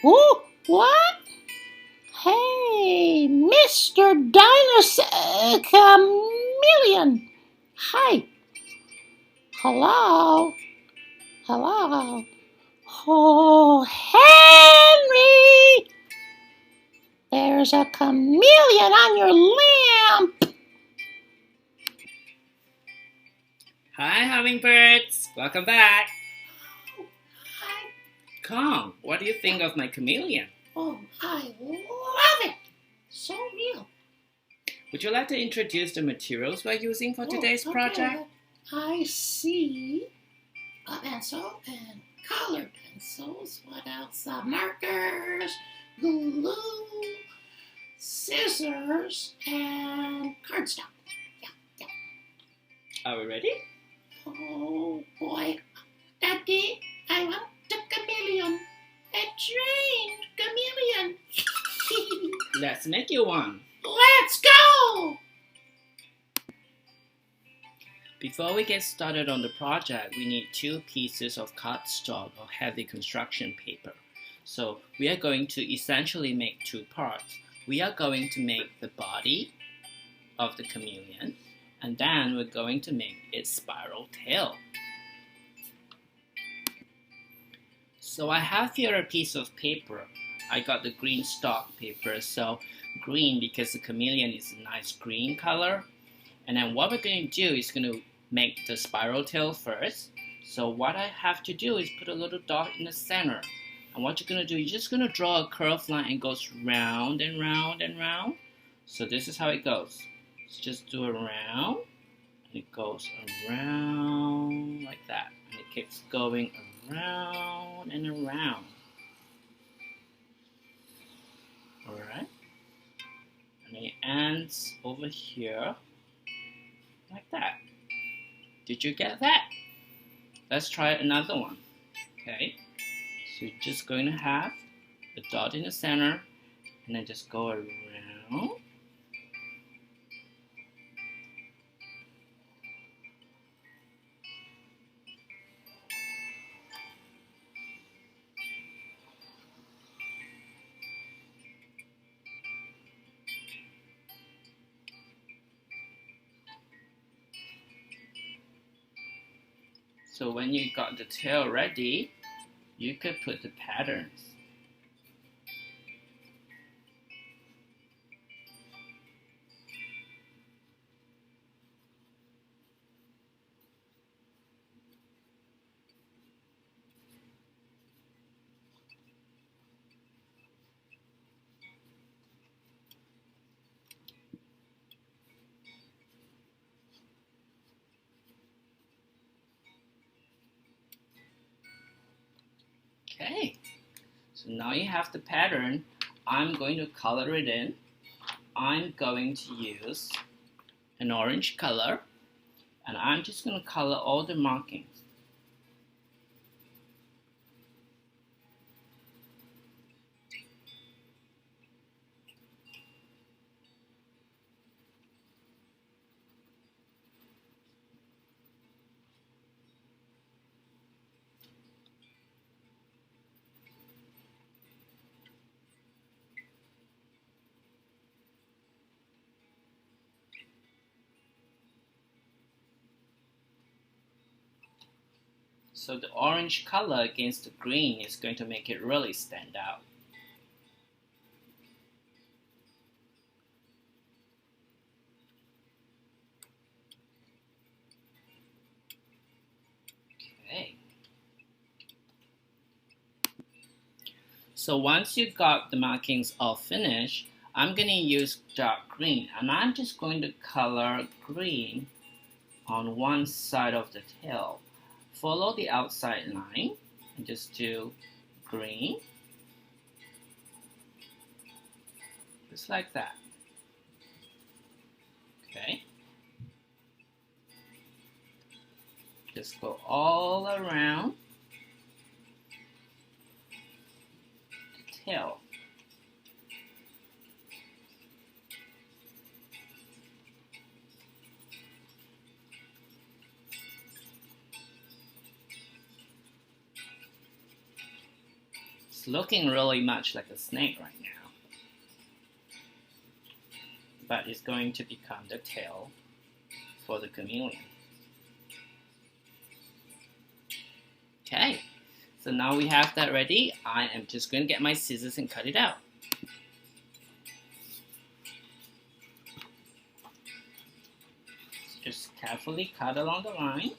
Oh, what? Hey, Mr. Dinosaur Chameleon. Hi. Hello. Hello. Oh, Henry. There's a chameleon on your lamp. Hi, hummingbirds! Welcome back! Oh, hi. Come, what do you think of my chameleon? Oh, I love it. So real. Would you like to introduce the materials we're using for today's project? I see a pencil and colored pencils. What else? Markers, glue, scissors, and cardstock. Yeah. Are we ready? Oh boy, Daddy, I want the chameleon. A trained chameleon. Let's make you one. Let's go! Before we get started on the project, we need 2 pieces of cardstock or heavy construction paper. So we are going to essentially make 2 parts. We are going to make the body of the chameleon, and then we're going to make its spiral tail. So I have here a piece of paper. I got the green stock paper, so green because the chameleon is a nice green color. And then what we're going to do is going to make the spiral tail first. So what I have to do is put a little dot in the center. And what you're going to do, you're just going to draw a curved line and it goes round and round and round. So this is how it goes. Let's just do a round. And it goes around like that. And it keeps going around and around. Alright. And it ends over here like that. Did you get that? Let's try another one. Okay. So you're just going to have a dot in the center and then just go around. So when you got the tail ready, you could put the patterns. Okay, so now you have the pattern. I'm going to color it in. I'm going to use an orange color and I'm just going to color all the markings. So the orange color against the green is going to make it really stand out. Okay. So once you got the markings all finished, I'm going to use dark green and I'm just going to color green on one side of the tail. Follow the outside line and just do green, just like that. Okay. Just go all around the tail. It's looking really much like a snake right now, but it's going to become the tail for the chameleon. Okay, so now we have that ready. I am just going to get my scissors and cut it out. Just carefully cut along the line.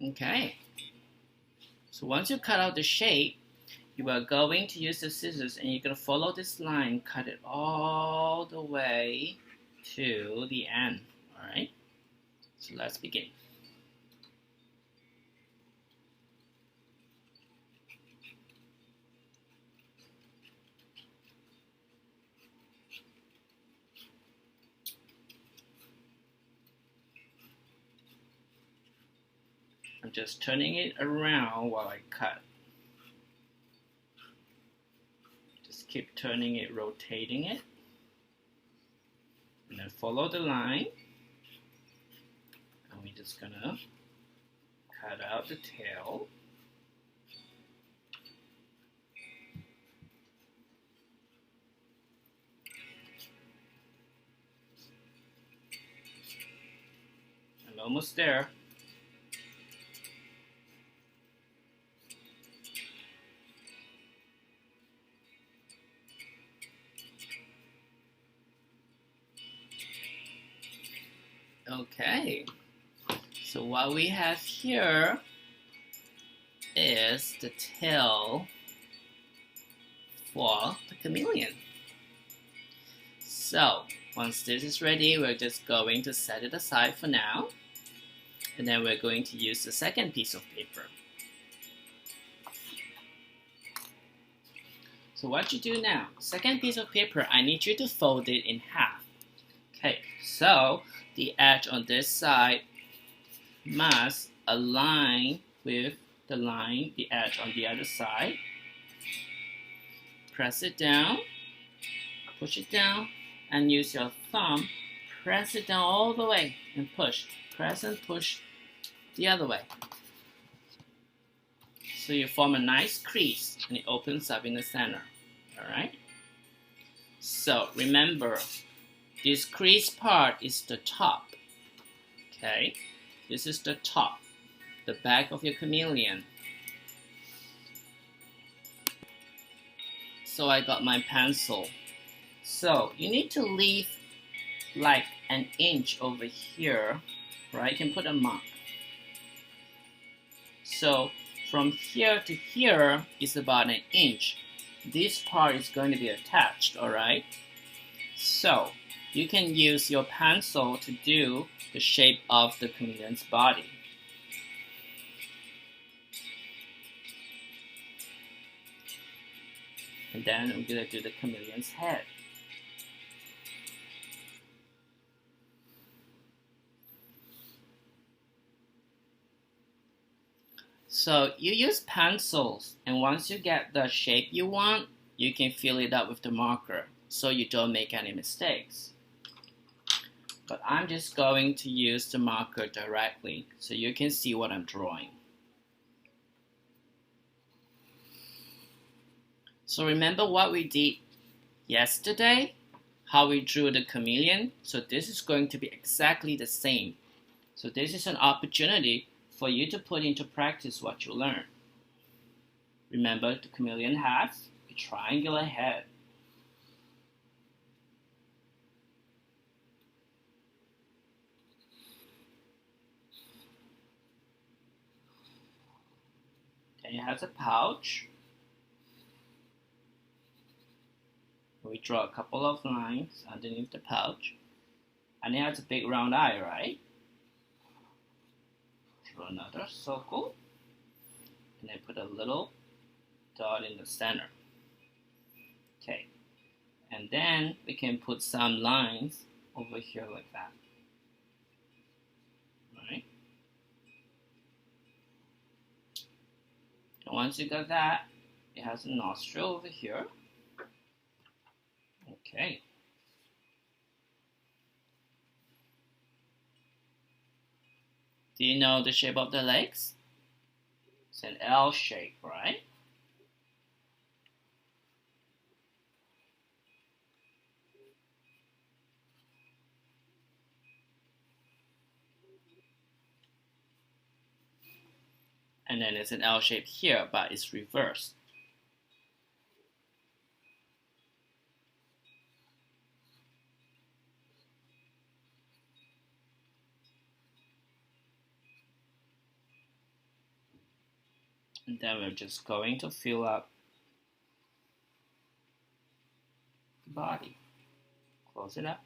Okay, so once you cut out the shape, you are going to use the scissors and you're going to follow this line, cut it all the way to the end. Alright, so let's begin. I'm just turning it around while I cut. Just keep turning it, rotating it. And then follow the line. And we're just gonna cut out the tail. I'm almost there. Okay, so what we have here is the tail for the chameleon. So once this is ready, we're just going to set it aside for now, and then we're going to use the second piece of paper. So what you do now, second piece of paper, I need you to fold it in half. Okay, so the edge on this side must align with the line, the edge on the other side. Press it down, push it down, and use your thumb, press it down all the way and push. Press and push the other way. So you form a nice crease and it opens up in the center. Alright? So remember, this crease part is the top. Okay? This is the top, the back of your chameleon. So I got my pencil. So you need to leave like an inch over here, right? You can put a mark. So from here to here is about an inch. This part is going to be attached, alright? So you can use your pencil to do the shape of the chameleon's body. And then I'm going to do the chameleon's head. So you use pencils, and once you get the shape you want, you can fill it up with the marker so you don't make any mistakes. But I'm just going to use the marker directly so you can see what I'm drawing. So remember what we did yesterday? How we drew the chameleon? So this is going to be exactly the same. So this is an opportunity for you to put into practice what you learned. Remember, the chameleon has a triangular head. Then it has a pouch. We draw a couple of lines underneath the pouch. And it has a big round eye, right? Draw another circle. And then put a little dot in the center. Okay, And then we can put some lines over here like that. Right? And once you got that, it has a nostril over here. Okay. Do you know the shape of the legs? It's an L shape, right? And then it's an L shape here, but it's reversed. And then we're just going to fill up the body. Close it up.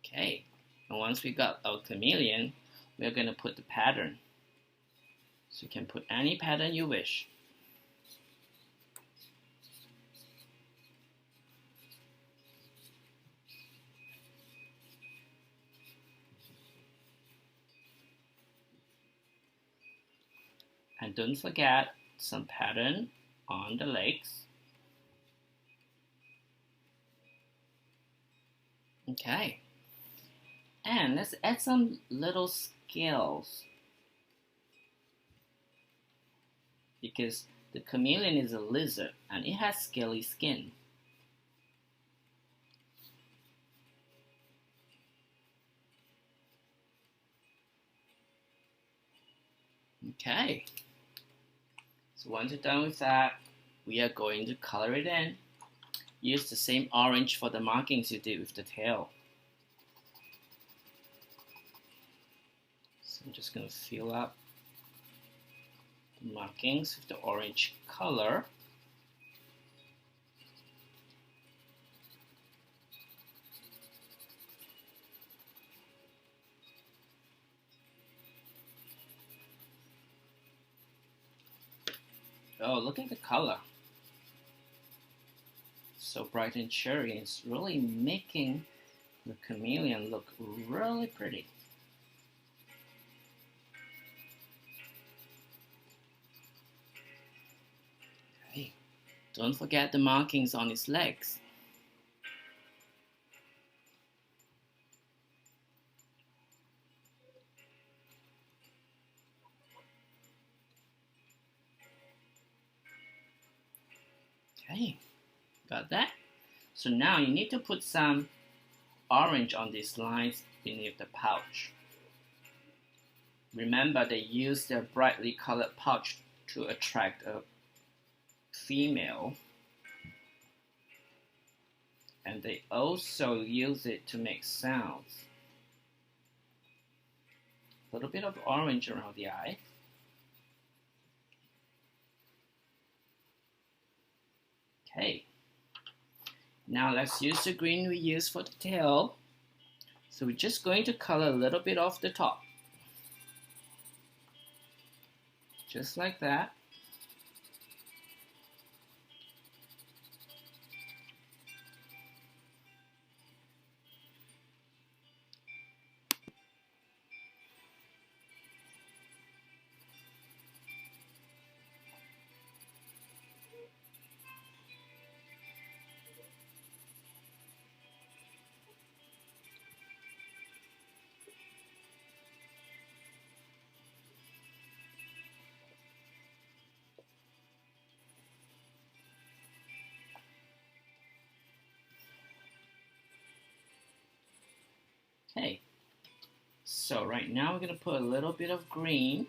Okay, and once we got our chameleon, we're going to put the pattern. So you can put any pattern you wish. And don't forget some pattern on the legs. Okay. And let's add some little scales. Because the chameleon is a lizard and it has scaly skin. Okay. So once you're done with that, we are going to color it in. Use the same orange for the markings you did with the tail. So I'm just going to fill up the markings with the orange color. Oh, look at the color. So bright and cherry. It's really making the chameleon look really pretty. Okay. Don't forget the markings on its legs. Okay, got that? So now you need to put some orange on these lines beneath the pouch. Remember, they use their brightly colored pouch to attract a female. And they also use it to make sounds. A little bit of orange around the eye. Okay, now let's use the green we used for the tail. So we're just going to color a little bit off the top. Just like that. Okay, so right now we're going to put a little bit of green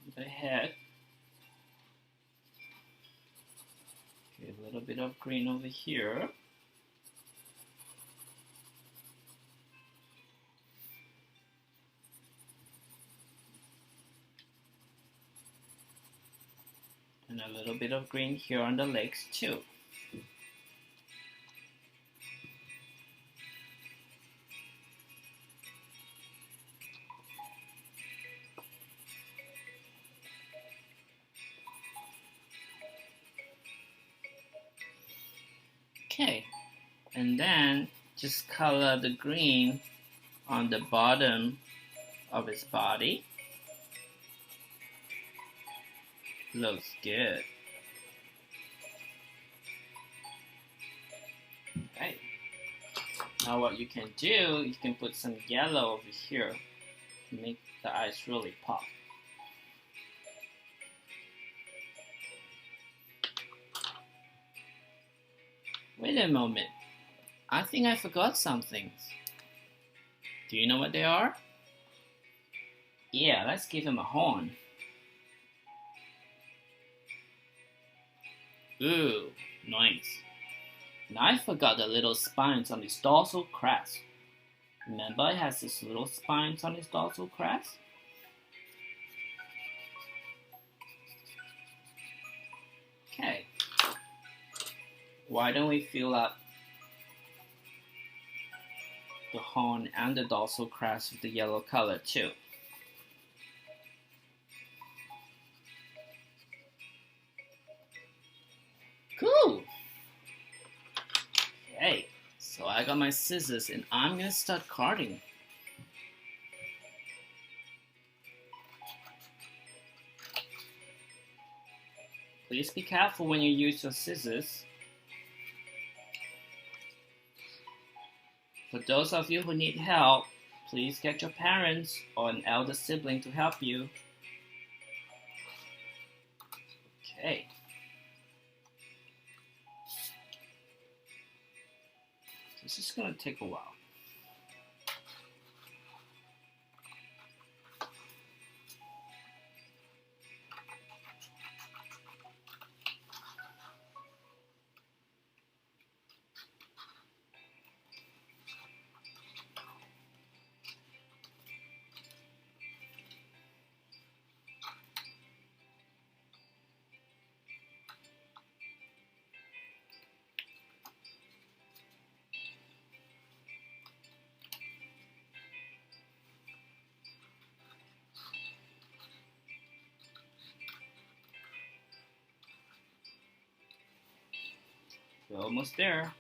on the head. Okay, a little bit of green over here. And a little bit of green here on the legs too. And then just color the green on the bottom of his body. Looks good. Okay. Now what you can do, you can put some yellow over here to make the eyes really pop. Wait a moment. I think I forgot some things. Do you know what they are? Yeah, let's give him a horn. Ooh, nice. Now I forgot the little spines on his dorsal crest. Remember, it has these little spines on his dorsal crest? Okay. Why don't we fill up the horn and the dorsal crest with the yellow color too? Cool! Okay, so I got my scissors and I'm gonna start carding. Please be careful when you use your scissors. For those of you who need help, please get your parents or an elder sibling to help you. Okay. This is going to take a while. We're almost there.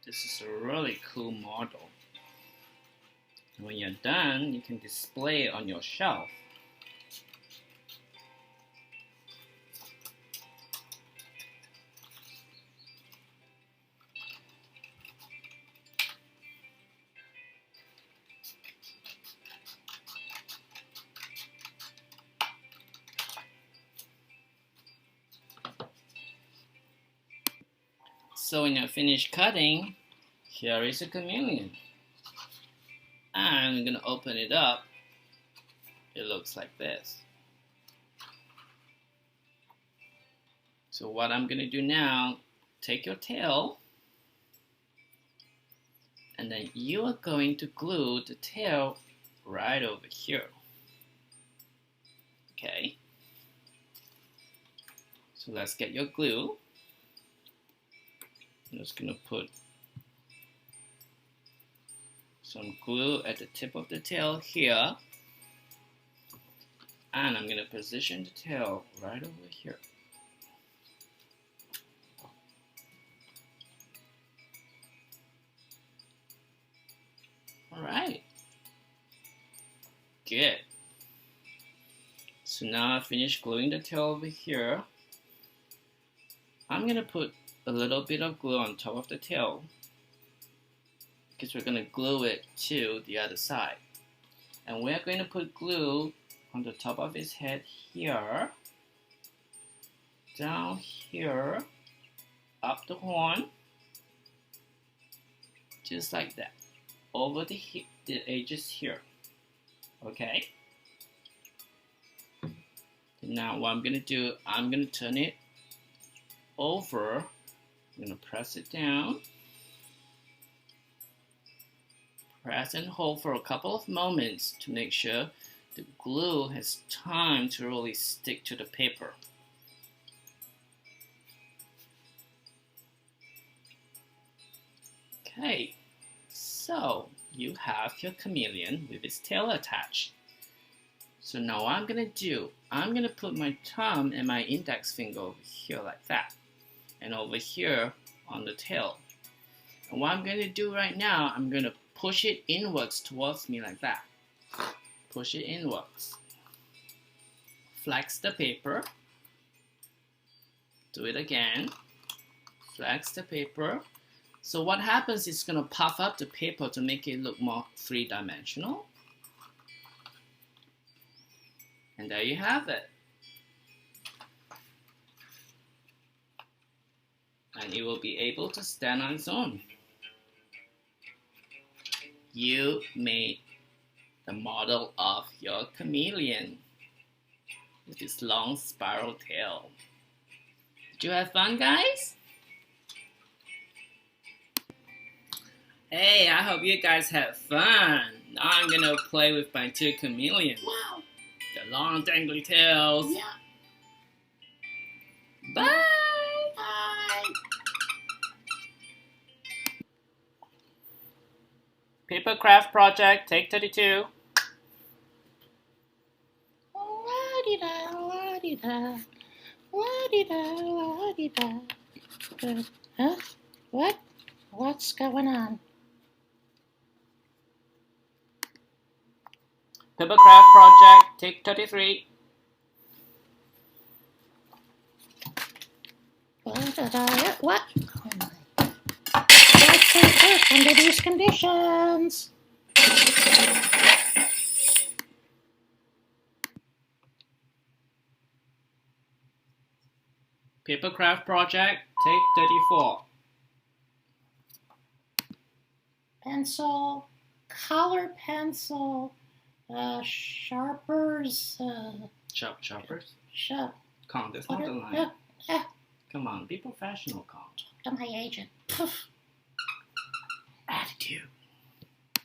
This is a really cool model. When you're done, you can display it on your shelf. So when you're finished cutting, here is a chameleon. And I'm going to open it up. It looks like this. So what I'm going to do now, take your tail, and then you are going to glue the tail right over here. Okay. So let's get your glue. I'm just going to put some glue at the tip of the tail here. And I'm going to position the tail right over here. Alright. Good. So now I finished gluing the tail over here. I'm going to put a little bit of glue on top of the tail because we're going to glue it to the other side. And we're going to put glue on the top of his head here, down here, up the horn, just like that, over the edges here. Okay? Now what I'm going to do, I'm going to turn it over. I'm going to press it down. Press and hold for a couple of moments to make sure the glue has time to really stick to the paper. Okay, so you have your chameleon with its tail attached. So now what I'm gonna do, I'm gonna put my thumb and my index finger over here like that, and over here on the tail. And what I'm gonna do right now, I'm gonna push it inwards towards me like that. Push it inwards. Flex the paper. Do it again. Flex the paper. So what happens is it's gonna puff up the paper to make it look more three-dimensional. And there you have it. And it will be able to stand on its own. You made the model of your chameleon with its long spiral tail. Did you have fun, guys? Hey, I hope you guys had fun. Now I'm gonna play with my two chameleons. Wow. The long dangly tails. Yeah. Bye! Bye. Paper craft project, take 32. La-di-da, la-di-da. La-di-da, la-di-da. Huh? What? What's going on? Paper craft project, take 33. What? Oh my. What's it work under these conditions? Paper craft project, take 34. Pencil, color pencil, sharpers, Sharpers? sharp. Come on, that's not the line. Uh, Come on, be professional, Con. to my agent. Attitude.